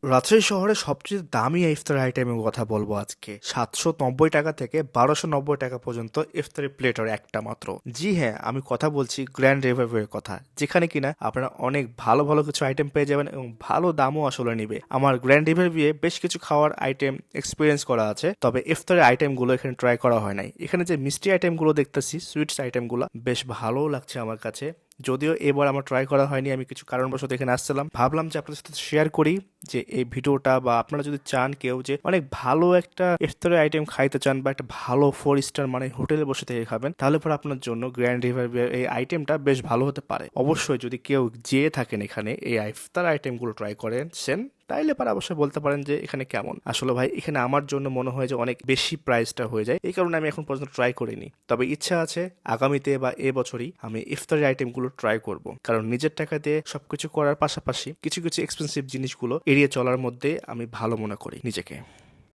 রাজশাহী শহরে সবচেয়ে দামি ইফতার আইটেমের কথা বলবো আজকে। 790 টাকা থেকে 1290 টাকা পর্যন্ত ইফতারি প্লেটার একটা মাত্র। জি হ্যাঁ, আমি কথা বলছি গ্র্যান্ড রিভাইভের কথা, যেখানে কিনা আপনারা অনেক ভালো ভালো কিছু আইটেম পেয়ে যাবেন এবং ভালো দামও আসলে নিবে। আমার গ্র্যান্ড রিভাইভে বেশ কিছু খাওয়ার আইটেম এক্সপিরিয়েন্স করা আছে, তবে ইফতারের আইটেমগুলো এখানে ট্রাই করা হয় নাই। এখানে যে মিষ্টি আইটেমগুলো দেখতেছি, সুইটস আইটেমগুলো বেশ ভালোও লাগছে আমার কাছে। যদিও এবার আমার ট্রাই করা হয়নি, আমি কিছু কারণবশত এখানে আসছিলাম, ভাবলাম যে আপনাদের সাথে শেয়ার করি যে এই ভিডিওটা, বা আপনারা যদি চান কেউ যে অনেক ভালো একটা ইফতারের আইটেম খাইতে চান বা একটা ভালো 4 স্টার মানে হোটেলে বসে থেকে খাবেন, তাহলে পরে আপনার জন্য গ্র্যান্ড রিভার এই আইটেমটা বেশ ভালো হতে পারে। অবশ্যই যদি কেউ যেয়ে থাকেন এখানে এই ইফতার আইটেমগুলো ট্রাই করেছেন, তাইলে পারে অবশ্যই বলতে পারেন যে এখানে কেমন। আসলে ভাই এখানে আমার জন্য মনে হয় যে অনেক বেশি প্রাইসটা হয়ে যায়, এই কারণে আমি এখন পর্যন্ত ট্রাই করিনি। তবে ইচ্ছা আছে আগামীতে বা এবছরই আমি ইফতারি আইটেমগুলো ট্রাই করব, কারণ নিজের টাকা দিয়ে সবকিছু করার পাশাপাশি কিছু কিছু এক্সপেন্সিভ জিনিসগুলো এড়িয়ে চলার মধ্যে আমি ভালো মনে করি নিজেকে।